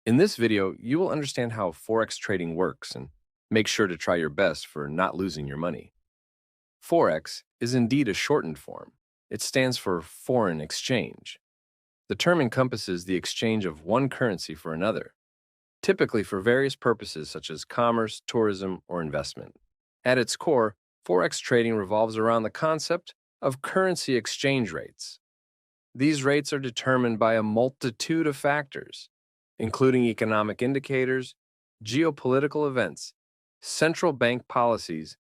In this video, you will understand how Forex trading works and make sure to try your best for not losing your money. Forex is indeed a shortened form. It stands for foreign exchange. The term encompasses the exchange of one currency for another, typically for various purposes such as commerce, tourism, or investment. At its core, Forex trading revolves around the concept of currency exchange rates. These rates are determined by a multitude of factors, including economic indicators, geopolitical events, central bank policies,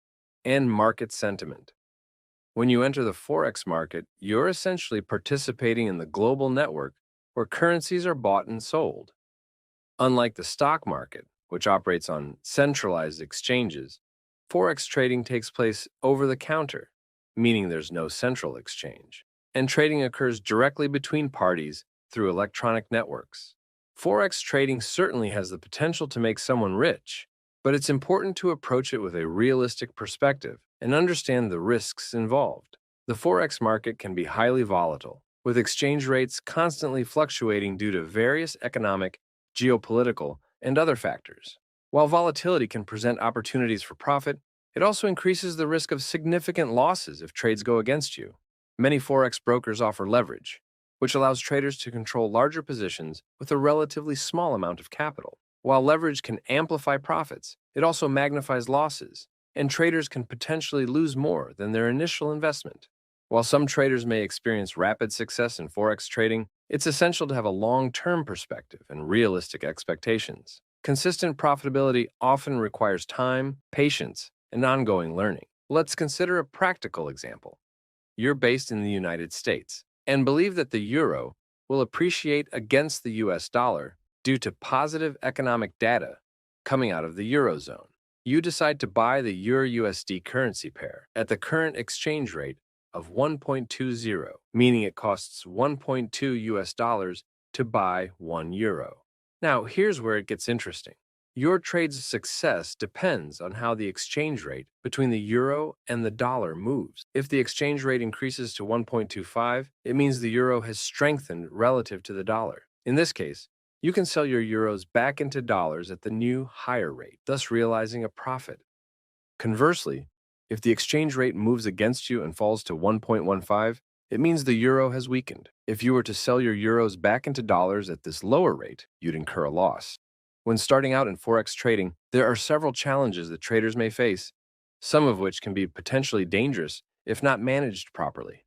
and market sentiment. When you enter the Forex market, you're essentially participating in the global network where currencies are bought and sold. Unlike the stock market, which operates on centralized exchanges, Forex trading takes place over the counter, meaning there's no central exchange, and trading occurs directly between parties through electronic networks. Forex trading certainly has the potential to make someone rich, but it's important to approach it with a realistic perspective and understand the risks involved. The Forex market can be highly volatile, with exchange rates constantly fluctuating due to various economic, geopolitical, and other factors. While volatility can present opportunities for profit, it also increases the risk of significant losses if trades go against you. Many Forex brokers offer leverage, which allows traders to control larger positions with a relatively small amount of capital. While leverage can amplify profits, it also magnifies losses, and traders can potentially lose more than their initial investment. While some traders may experience rapid success in Forex trading, it's essential to have a long-term perspective and realistic expectations. Consistent profitability often requires time, patience, and ongoing learning. Let's consider a practical example. You're based in the United States and believe that the euro will appreciate against the US dollar due to positive economic data coming out of the Eurozone. You decide to buy the Euro-USD currency pair at the current exchange rate of 1.20, meaning it costs 1.2 US dollars to buy 1 euro. Now, here's where it gets interesting. Your trade's success depends on how the exchange rate between the euro and the dollar moves. If the exchange rate increases to 1.25, it means the euro has strengthened relative to the dollar. In this case, you can sell your euros back into dollars at the new higher rate, thus realizing a profit. Conversely, if the exchange rate moves against you and falls to 1.15, it means the euro has weakened. If you were to sell your euros back into dollars at this lower rate, you'd incur a loss. When starting out in Forex trading, there are several challenges that traders may face, some of which can be potentially dangerous if not managed properly.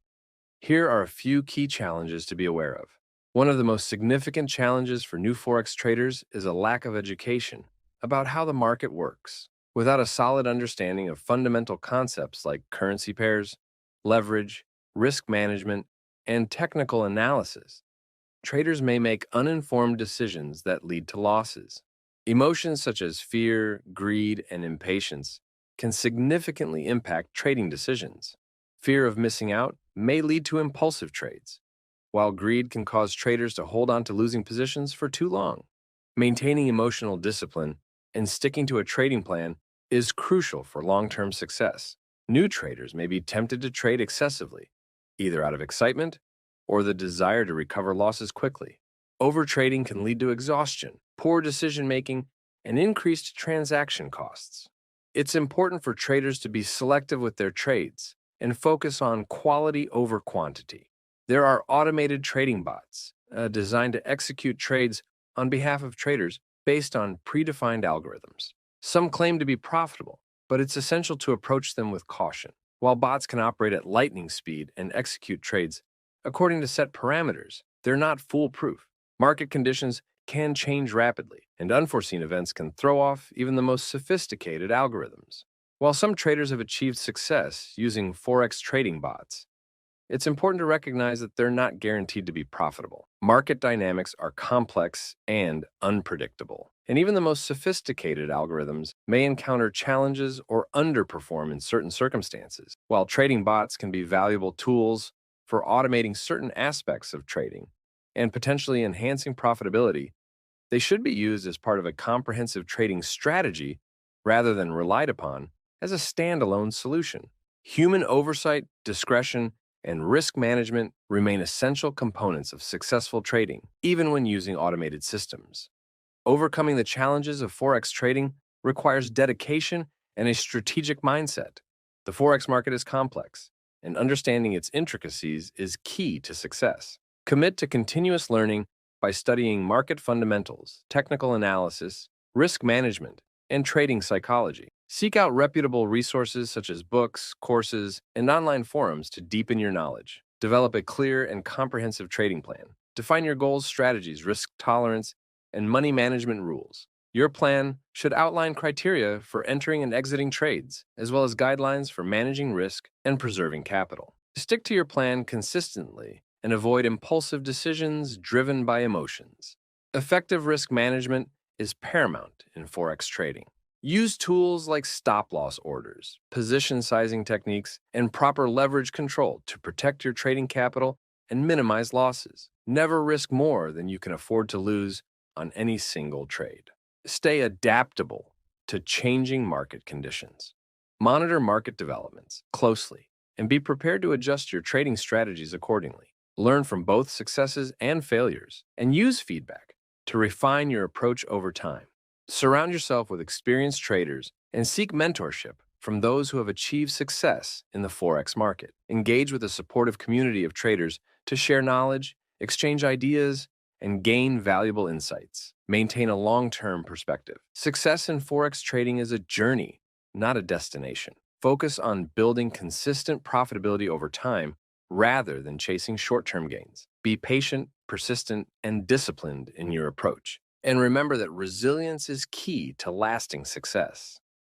Here are a few key challenges to be aware of. One of the most significant challenges for new Forex traders is a lack of education about how the market works. Without a solid understanding of fundamental concepts like currency pairs, leverage, risk management, and technical analysis, traders may make uninformed decisions that lead to losses. Emotions such as fear, greed, and impatience can significantly impact trading decisions. Fear of missing out may lead to impulsive trades, while greed can cause traders to hold on to losing positions for too long. Maintaining emotional discipline and sticking to a trading plan is crucial for long-term success. New traders may be tempted to trade excessively, either out of excitement or the desire to recover losses quickly. Overtrading can lead to exhaustion, poor decision-making, and increased transaction costs. It's important for traders to be selective with their trades and focus on quality over quantity. There are automated trading bots designed to execute trades on behalf of traders based on predefined algorithms. Some claim to be profitable, but it's essential to approach them with caution. While bots can operate at lightning speed and execute trades according to set parameters, they're not foolproof. Market conditions can change rapidly, and unforeseen events can throw off even the most sophisticated algorithms. While some traders have achieved success using Forex trading bots, it's important to recognize that they're not guaranteed to be profitable. Market dynamics are complex and unpredictable, and even the most sophisticated algorithms may encounter challenges or underperform in certain circumstances. While trading bots can be valuable tools for automating certain aspects of trading and potentially enhancing profitability, they should be used as part of a comprehensive trading strategy rather than relied upon as a standalone solution. Human oversight, discretion, and risk management remain essential components of successful trading, even when using automated systems. Overcoming the challenges of Forex trading requires dedication and a strategic mindset. The Forex market is complex, and understanding its intricacies is key to success. Commit to continuous learning by studying market fundamentals, technical analysis, risk management, and trading psychology. Seek out reputable resources such as books, courses, and online forums to deepen your knowledge. Develop a clear and comprehensive trading plan. Define your goals, strategies, risk tolerance, and money management rules. Your plan should outline criteria for entering and exiting trades, as well as guidelines for managing risk and preserving capital. Stick to your plan consistently and avoid impulsive decisions driven by emotions. Effective risk management is paramount in Forex trading. Use tools like stop-loss orders, position sizing techniques, and proper leverage control to protect your trading capital and minimize losses. Never risk more than you can afford to lose on any single trade. Stay adaptable to changing market conditions. Monitor market developments closely and be prepared to adjust your trading strategies accordingly. Learn from both successes and failures and use feedback to refine your approach over time. Surround yourself with experienced traders and seek mentorship from those who have achieved success in the Forex market. Engage with a supportive community of traders to share knowledge, exchange ideas, and gain valuable insights. Maintain a long-term perspective. Success in Forex trading is a journey, not a destination. Focus on building consistent profitability over time rather than chasing short-term gains. Be patient, persistent, and disciplined in your approach. And remember that resilience is key to lasting success.